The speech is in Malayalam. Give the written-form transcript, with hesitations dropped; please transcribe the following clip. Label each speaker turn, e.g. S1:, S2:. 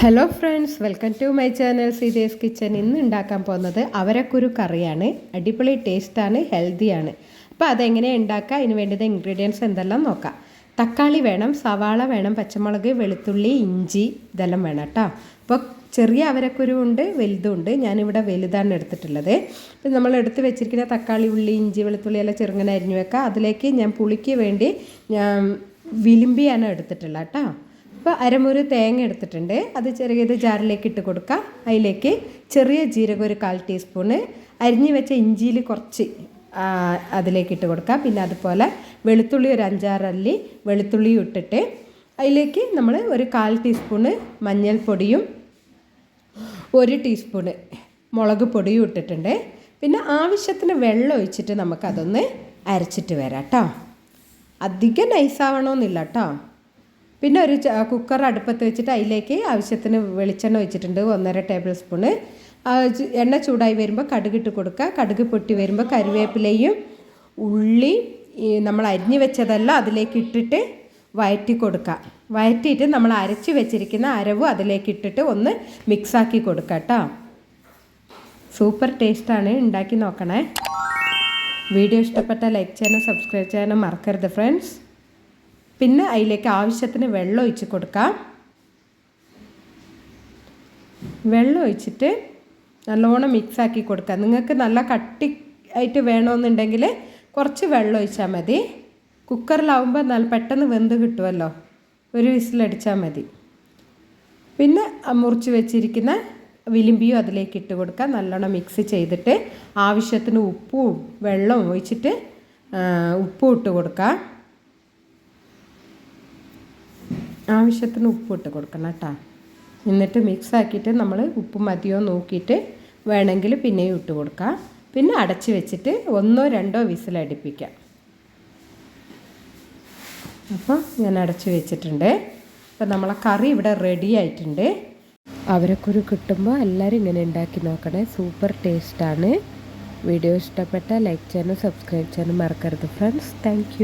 S1: Hello friends, welcome to my channel Seetha's kitchen. ഇന്ന് ഉണ്ടാക്കാൻ പോകുന്നത് അവരക്കുരു കറിയാണ്. അടിപൊളി ടേസ്റ്റാണ്, ഹെൽത്തിയാണ്. അപ്പോൾ അതെങ്ങനെയാണ് ഉണ്ടാക്കുക, അതിന് വേണ്ടുന്ന ഇൻഗ്രീഡിയൻസ് എന്തെല്ലാം നോക്കാം. തക്കാളി വേണം, സവാള വേണം, പച്ചമുളക്, വെളുത്തുള്ളി, ഇഞ്ചി ഇതെല്ലാം വേണം കേട്ടോ. അപ്പോൾ ചെറിയ അവരക്കുരു ഉണ്ട്, വലുതുണ്ട്. ഞാനിവിടെ വലുതാണ് എടുത്തിട്ടുള്ളത്. ഇപ്പം നമ്മൾ എടുത്ത് വെച്ചിരിക്കുന്ന തക്കാളി, ഉള്ളി, ഇഞ്ചി, വെളുത്തുള്ളി എല്ലാം ചെറുങ്ങനെ അരിഞ്ഞു വെക്കുക. അതിലേക്ക് ഞാൻ പുളിക്ക് വേണ്ടി വിലിമ്പിയാണ് എടുത്തിട്ടുള്ളത് കേട്ടോ. അപ്പോൾ അരമുറി തേങ്ങ എടുത്തിട്ടുണ്ട്. അത് ചെറിയത് ജാറിലേക്ക് ഇട്ട് കൊടുക്കുക. അതിലേക്ക് ചെറിയ ജീരകം ഒരു 1/4 ടീസ്പൂണ്, അരിഞ്ഞ് വെച്ച ഇഞ്ചിയിൽ കുറച്ച് അതിലേക്ക് ഇട്ട് കൊടുക്കുക. പിന്നെ അതുപോലെ വെളുത്തുള്ളി ഒരു 5-6 അല്ലി വെളുത്തുള്ളിയും ഇട്ടിട്ട് അതിലേക്ക് നമ്മൾ ഒരു 1/4 ടീസ്പൂണ് മഞ്ഞൾപ്പൊടിയും 1 ടീസ്പൂണ് മുളക് പൊടിയും ഇട്ടിട്ടുണ്ട്. പിന്നെ ആവശ്യത്തിന് വെള്ളം ഒഴിച്ചിട്ട് നമുക്കതൊന്ന് അരച്ചിട്ട് വരാം കേട്ടോ. അധികം നൈസാവണമെന്നില്ല കേട്ടോ. പിന്നെ ഒരു കുക്കർ അടുപ്പത്ത് വെച്ചിട്ട് അതിലേക്ക് ആവശ്യത്തിന് വെളിച്ചെണ്ണ ഒഴിച്ചിട്ടുണ്ട്, 1.5 ടേബിൾ സ്പൂണ്. എണ്ണ ചൂടായി വരുമ്പോൾ കടുകിട്ട് കൊടുക്കുക. കടുക് പൊട്ടി വരുമ്പോൾ കറിവേപ്പിലയും ഉള്ളി നമ്മൾ അരിഞ്ഞു വെച്ചതെല്ലാം അതിലേക്ക് ഇട്ടിട്ട് വഴറ്റി കൊടുക്കുക. വഴറ്റിയിട്ട് നമ്മൾ അരച്ച് വെച്ചിരിക്കുന്ന അരവും അതിലേക്ക് ഇട്ടിട്ട് ഒന്ന് മിക്സാക്കി കൊടുക്കുക കേട്ടോ. സൂപ്പർ ടേസ്റ്റാണ്, ഉണ്ടാക്കി നോക്കണേ. വീഡിയോ ഇഷ്ടപ്പെട്ട ലൈക്ക് ചെയ്യാനും സബ്സ്ക്രൈബ് ചെയ്യാനും മറക്കരുത് ഫ്രണ്ട്സ്. പിന്നെ അതിലേക്ക് ആവശ്യത്തിന് വെള്ളം ഒഴിച്ച് കൊടുക്കാം. വെള്ളം ഒഴിച്ചിട്ട് നല്ലോണം മിക്സാക്കി കൊടുക്കുക. നിങ്ങൾക്ക് നല്ല കട്ടി ആയിട്ട് വേണമെന്നുണ്ടെങ്കിൽ കുറച്ച് വെള്ളം ഒഴിച്ചാൽ മതി. കുക്കറിലാവുമ്പോൾ നല്ല പെട്ടെന്ന് വെന്ത് കിട്ടുമല്ലോ, ഒരു വിസിലടിച്ചാൽ മതി. പിന്നെ മുറിച്ച് വെച്ചിരിക്കുന്ന വിലിമ്പിയും അതിലേക്ക് ഇട്ട് കൊടുക്കുക. നല്ലോണം മിക്സ് ചെയ്തിട്ട് ആവശ്യത്തിന് ഉപ്പും വെള്ളവും ഒഴിച്ചിട്ട് ഉപ്പും ഇട്ട് കൊടുക്കുക. ആവശ്യത്തിന് ഉപ്പ് ഇട്ട് കൊടുക്കണം കേട്ടോ. എന്നിട്ട് മിക്സ് ആക്കിയിട്ട് നമ്മൾ ഉപ്പ് മതിയോ നോക്കിയിട്ട് വേണമെങ്കിൽ പിന്നെയും ഇട്ട് കൊടുക്കാം. പിന്നെ അടച്ച് വെച്ചിട്ട് 1-2 വിസിലടിപ്പിക്കാം. അപ്പോൾ ഞാൻ അടച്ച് വെച്ചിട്ടുണ്ട്. അപ്പോൾ നമ്മളെ കറി ഇവിടെ റെഡി ആയിട്ടുണ്ട്. അവരക്കുരു കിട്ടുമ്പോൾ എല്ലാവരും ഇങ്ങനെ ഉണ്ടാക്കി നോക്കണേ, സൂപ്പർ ടേസ്റ്റാണ്. വീഡിയോ ഇഷ്ടപ്പെട്ടാൽ ലൈക്ക് ചെയ്യാനും സബ്സ്ക്രൈബ് ചെയ്യാനും മറക്കരുത് ഫ്രണ്ട്സ്. താങ്ക്